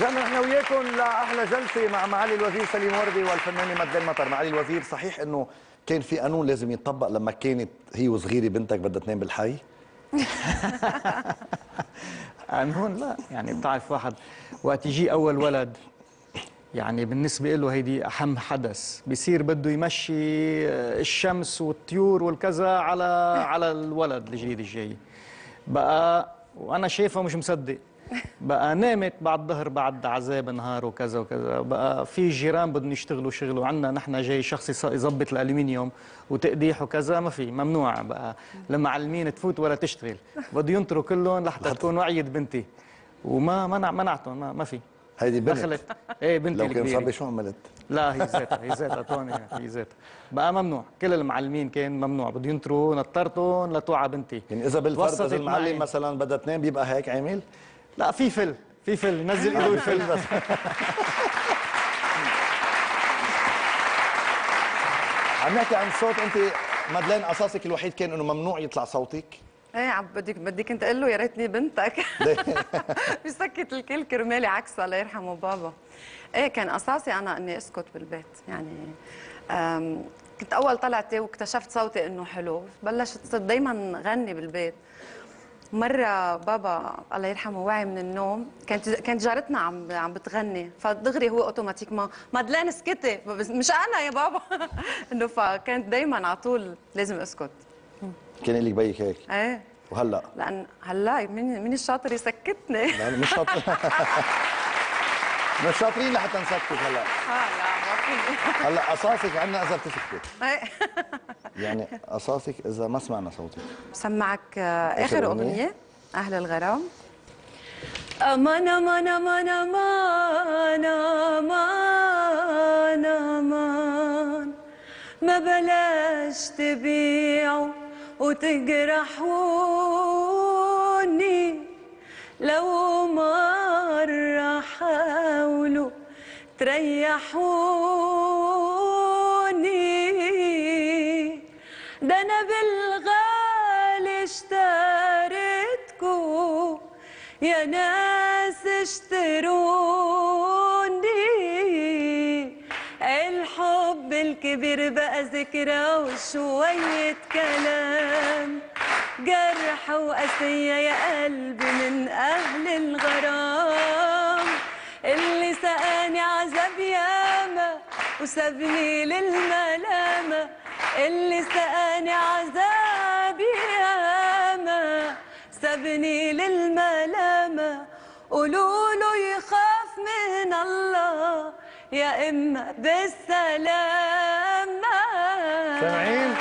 رجعنا نحن وياكم لاحلى جلسه مع معالي الوزير سليم وردي والفنانه مدلين مطر. معالي الوزير، صحيح انه كان في قانون لازم يتطبق لما كانت هي وصغيره بنتك بدها تنام بالحي؟ قانون لا، يعني بتعرف واحد وقت يجي اول ولد، يعني بالنسبه له هيدي اهم حدث، بيصير بده يمشي الشمس والطيور والكذا على الولد الجديد الجاي. بقى وانا شايفه مش مصدق، بقى نامت بعد الظهر بعد عذاب نهار وكذا وكذا. بقى في جيران بدهم يشتغلوا شغل، وعندنا نحن جاي شخص يظبط الالومنيوم وتقديح وكذا، ما في، ممنوع. بقى المعلمين تفوت ولا تشتغل، بده ينطروا كلهم لحتى تكون وعيت بنتي، وما منعتهم، ما في. هيدي بنت دخلت ايه بنتي لو كان الكبيره. صبي شو عملت؟ لا هي ذاتها توني، هي ذاتها بقى ممنوع. كل المعلمين كان ممنوع، بده ينطروا، نطرتهم لتوعى بنتي. يعني اذا بالفرض اذا المعلم مثلا بدها تنام بيبقى هيك عامل؟ لا، في فل نزل ايده الفل بس. عم نحكي عن الصوت. انت مدلين قصاصك الوحيد كان انه ممنوع يطلع صوتك؟ ايه عم بدك انت قل له يا ريتني بنتك. بيسكت الكل كرمالي عكسه الله يرحمه بابا. ايه كان اساسي انا اني اسكت بالبيت، يعني كنت اول طلعتي واكتشفت صوتي انه حلو، بلشت صرت دائما غني بالبيت. مرة بابا الله يرحمه وعي من النوم، كانت جارتنا عم بتغني، فدغري هو اوتوماتيك مدلين اسكتي، مش انا يا بابا. انه فكانت دايما على طول لازم اسكت. كان لك بيك هيك؟ ايه. وهلا؟ لان هلا مين الشاطر يسكتني؟ يعني مش شاطر. مش شاطرين لحتى نسكتك هلا. لا ما فيني. هلا قصاصك عندنا اذا بتسكتي. ايه. يعني قصاصك اذا ما سمعنا صوتك. بسمعك اخر اغنيه اهل الغرام. امان امان امان امان امان امان، ما بلاش تبيعوا وتجرحوني، لو مرة حاولوا تريحوني، ده أنا بالغالي اشتريتكو يا ناس اشتروني، الحب الكبير بقى ذكرى وشوية كلام، جرح وقاسية يا قلبي من أهل الغرام، اللي سقاني عذاب ياما وسابني للملامة، اللي سقاني عذاب ياما سابني للملامة، قولوله يخاف من الله يا إما بالسلامة. سامعين؟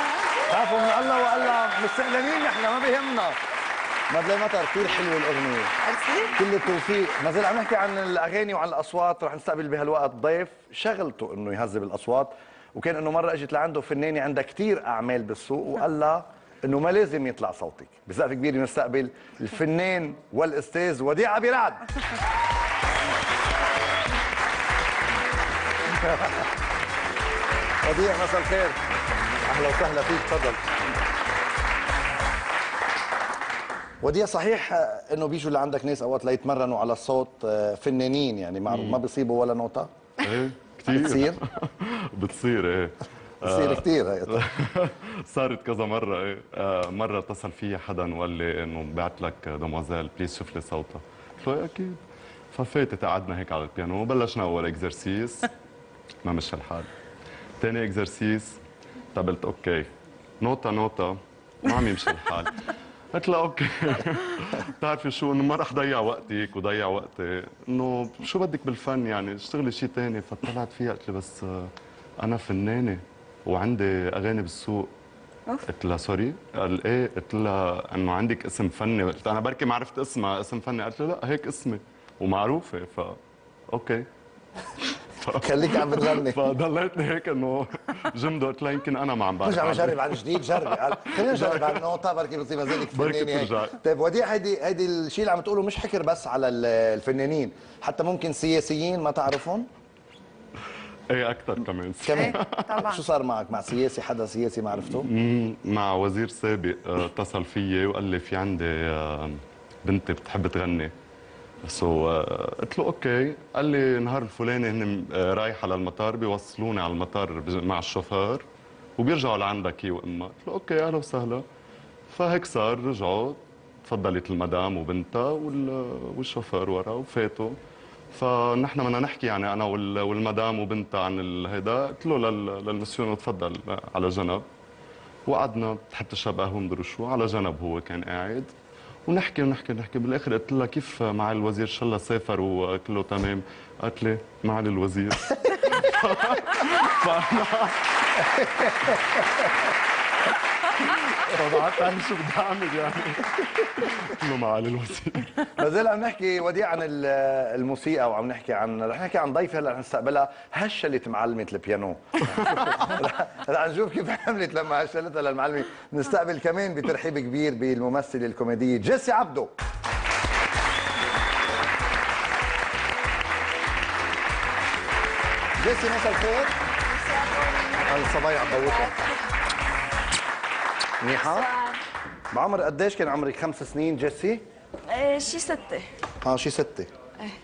خافوا من الله والله مستقلين نحن ما بيهمنا. مدلين مطر كثير حلوه الاغنيه. كل التوفيق. ما زال عم نحكي عن الاغاني وعن الاصوات. رح نستقبل بهالوقت ضيف شغلته انه يهذب الاصوات، وكان انه مره اجت لعنده فنانه عندها كثير اعمال بالسوق وقال لها انه ما لازم يطلع صوتك. بسقف كبير نستقبل الفنان والاستاذ وديع ابي رعد. وديع مساء الخير. اهلا وسهلا فيك، تفضل. وديع، صحيح انه بيجوا لعندك ناس اوقات ليتمرنوا على الصوت، فنانين يعني معروف ما بيصيبوا ولا نوطه؟ ايه كثير بتصير؟ بتصير ايه بتصير كثير هي. صارت كذا مره. ايه مره اتصل فيي حدا وقال لي انه بعت لك دموزيل بليز شوف لي صوتها، قلت له اكيد. ففاتت قعدنا هيك على البيانو وبلشنا اول اكزرسيس، ما مشى الحال. ثاني اكزرسيس قلت اوكي نوطه ما عم يمشي الحال. قلت له اوكي. بتعرفي شو، انه ما رح ضيع وقتك وضيع وقتي، انه شو بدك بالفن يعني اشتغلي شيء ثاني. فطلعت فيها قلت لي بس انا فنانه وعندي اغاني بالسوق. قلت لها سوري؟ قال ايه؟ قلت لها انه عندك اسم فني. قلت انا بركي ما عرفت اسمها اسم فني. قالت له لا هيك اسمي ومعروفه. اوكي. خليك عم بتغني. فضليتني هيك انه جمده. قلت لها يمكن انا ما عم بعرف. مش عم جرب عن جديد، جربي. قال خلينا نجرب على النوطه بركي بتصير مزالك فنانه. طيب وديع، هيدي الشيء اللي عم تقوله مش حكر بس على الفنانين، حتى ممكن سياسيين ما تعرفهم؟ ايه اكثر كمان. كمان؟ طبعا. شو صار معك مع سياسي، حدا سياسي ما عرفته؟ مع وزير سابق اتصل فيي وقال لي في عندي بنتي بتحب تغني، سو قلت له اوكي. قال لي نهار الفلاني هن رايح على المطار، بيوصلوني على المطار مع الشوفير وبيرجعوا لعندك هي وامها. قلت له اوكي اهلا وسهلا. فهيك صار، رجعوا، تفضلت المدام وبنتها والشوفير ورا وفاتوا. فنحن بدنا نحكي يعني انا والمدام وبنتها عن هيدا. قلت له للمسيون تفضل على جنب، وقعدنا تحت الشبه ومدري شو على جنب. هو كان قاعد ونحكي ونحكي ونحكي. بالاخر قلت لها كيف معالي الوزير، ان شاء الله سافر وكله تمام؟ قالت لي معالي الوزير. فبعت انا شو بدي اعمل يعني؟ قلت له معالي الوزير. ما زال عم نحكي وديع عن الموسيقى، وعم نحكي عن، رح نحكي عن ضيفه هلا رح نستقبلها، هشلت معلمه البيانو. رح نشوف كيف عملت لما هشلتها للمعلمه. نستقبل كمان بترحيب كبير بالممثله الكوميديه جيسي عبدو. جيسي مساء الخير. الصبايع ضوتها منيحة؟ بعمر قديش كان عمرك؟ 5 سنين جيسي؟ شي 6. شي 6.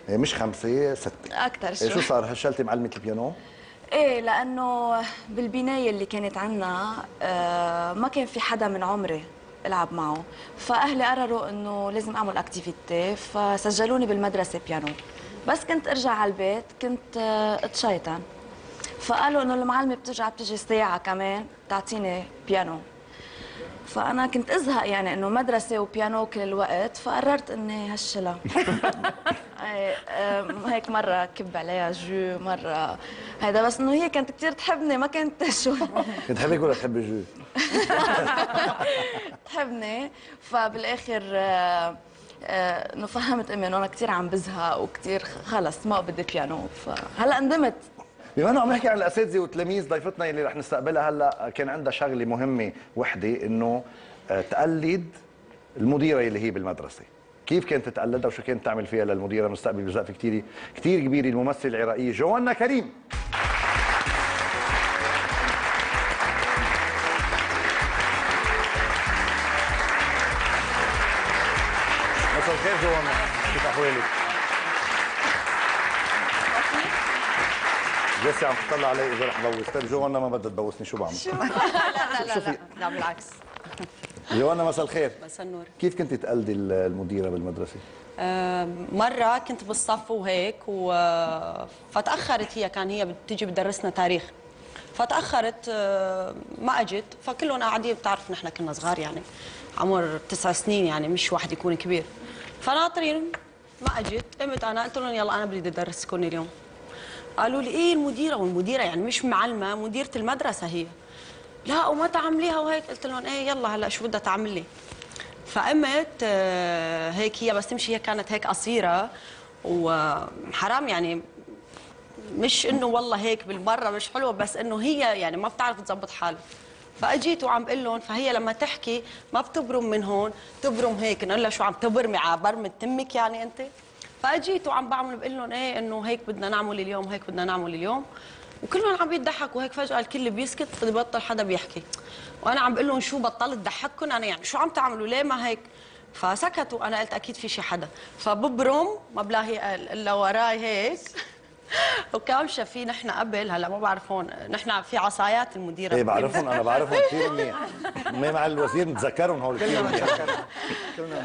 ايه مش 5، 6. أكثر شوي. شو صار؟ هشلتي معلمة البيانو؟ ايه، لأنه بالبناية اللي كانت عنا ما كان في حدا من عمري ألعب معه، فأهلي قرروا إنه لازم أعمل أكتيفيتي، فسجلوني بالمدرسة بيانو. بس كنت أرجع على البيت كنت أتشيطن، فقالوا إنه المعلمة بتجي ساعة كمان تعطيني بيانو. فأنا كنت أزهق يعني إنه مدرسة وبيانو كل الوقت، فقررت إني هشلها. هيك مرة كب عليها جو، مرة هيدا، بس إنه هي كانت كثير تحبني، ما كنت شو. كنت تحبك ولا تحبي جو؟ تحبني. فبالآخر إنه فهمت أمي إنه أنا كثير عم بزهق وكثير خلص ما بدي بيانو، فهلا ندمت. بما انه عم نحكي عن الاساتذه والتلاميذ، ضيفتنا اللي رح نستقبلها هلا كان عندها شغله مهمه وحده، انه تقلد المديره اللي هي بالمدرسه. كيف كانت تقلدها وشو كانت تعمل فيها للمديره؟ مستقبل بزقفه كثير كثير كبيره الممثله العراقيه جوانا كريم. مساء الخير جوانا، كيف احوالك؟ جيسي عم تطلع علي اذا رح بوس. طيب جوانا ما بدها تبوسني، شو بعمل؟ لا بالعكس. جوانا مساء الخير. مساء النور. كيف كنت تقلدي المديره بالمدرسه؟ مرة كنت بالصف وهيك فتأخرت. هي بتيجي بتدرسنا تاريخ، فتأخرت ما أجت. فكلهم قاعدين، بتعرف نحن كنا صغار يعني عمر 9 سنين، يعني مش واحد يكون كبير. فناطرين ما أجت. قمت أنا قلت لهم يلا أنا بدي أدرسكم اليوم. قالوا لي ايه المديره؟ والمديره يعني مش معلمه، مديره المدرسه هي. لا وما تعمليها وهيك. قلت لهم ايه يلا هلا شو بدها تعمل لي. فقمت هيك هي بس تمشي، هي كانت هيك قصيره وحرام يعني، مش انه والله هيك بالمره مش حلوه، بس انه هي يعني ما بتعرف تظبط حالها. فاجيت وعم بقول لهم، فهي لما تحكي ما بتبرم من هون، تبرم هيك. نقول لها شو عم تبرمي على برمة تمك يعني انت؟ فاجيت وعم بعمل بقول لهم ايه انه هيك بدنا نعمل اليوم، هيك بدنا نعمل اليوم. وكلهم عم يضحكوا وهيك. فجأة الكل بيسكت، بطل حدا بيحكي. وانا عم بقول لهم شو بطلت ضحككم انا يعني، شو عم تعملوا ليه ما هيك؟ فسكتوا. انا قلت اكيد في شي حدا. فببرم ما بلاقي الا وراي هيك. وكمشة في نحن قبل، هلا ما بعرف هون نحن في عصايات المديره. ايه بعرفهم، انا بعرفهم كثير منيح. مع الوزير نتذكرهم هول كثير منيح.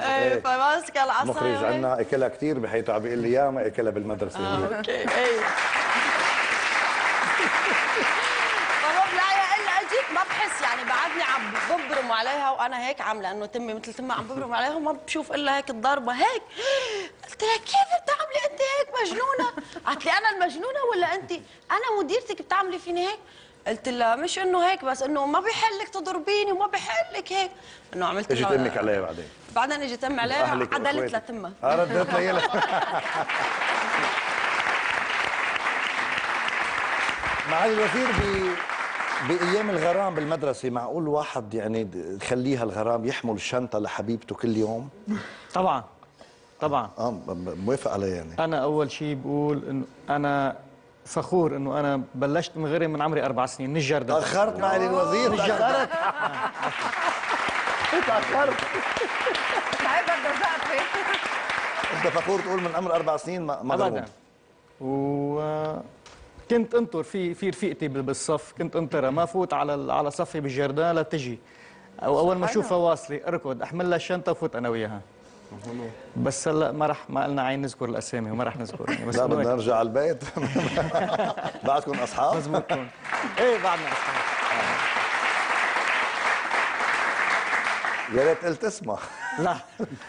ايه فماسكه العصايه. مخرج عندنا اكلها كثير، بحيث عم بيقول لي اياها ما اكلها بالمدرسه. اوكي ايه. فما بلاقي الا اجيت ما بحس يعني، بعدني عم ببرم عليها وانا هيك عامله انه تمي مثل تمها عم ببرم عليها، وما بشوف الا هيك الضربه هيك. قلت لها كيف بتعملي انت هيك مجنونه؟ قالت لي انا المجنونه ولا انت؟ انا مديرتك بتعملي فيني هيك؟ قلت لها مش انه هيك، بس انه ما بيحل لك تضربيني وما بيحل لك هيك. انه عملت اجت امك عليها بعدين؟ بعدين اجت امي عليها عدلت لها تمها. ردت لها. معالي الوزير، بايام الغرام بالمدرسه معقول واحد يعني يخليها الغرام يحمل الشنطه لحبيبته كل يوم؟ طبعا طبعا. موافق عليه يعني. انا اول شيء بقول انه انا فخور انه انا بلشت انغرم من عمري 4 سنين من الجردة. تاخرت معالي الوزير، تاخرت. تاخرت. تعبت بزقفه. انت فخور تقول من عمر 4 سنين ما ابدا. غرموك. وكنت انطر في رفيقتي بالصف، كنت انطرها ما فوت على صفي بالجردان لتجي، او اول ما اشوفها واصله اركض احمل لها الشنطه وفوت انا وياها. بس هلا ما قلنا عين نذكر الاسامي وما رح نذكر يعني. بس لا بدنا نرجع على البيت. بعدكم اصحاب؟ مزبوطون. ايه بعدنا اصحاب. يا ريت قلت اسمها. لا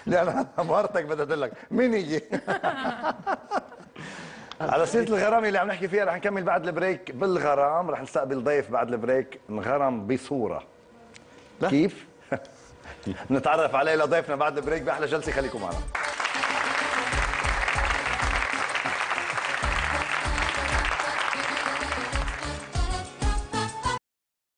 لأن مرتك بدها تقول لك مين هي؟ على سيرة الغرام اللي عم نحكي فيها رح نكمل بعد البريك بالغرام، رح نستقبل ضيف بعد البريك انغرم بصورة. لا. كيف؟ نتعرف عليه لضيفنا بعد البريك بأحلى جلسة، خليكم معنا.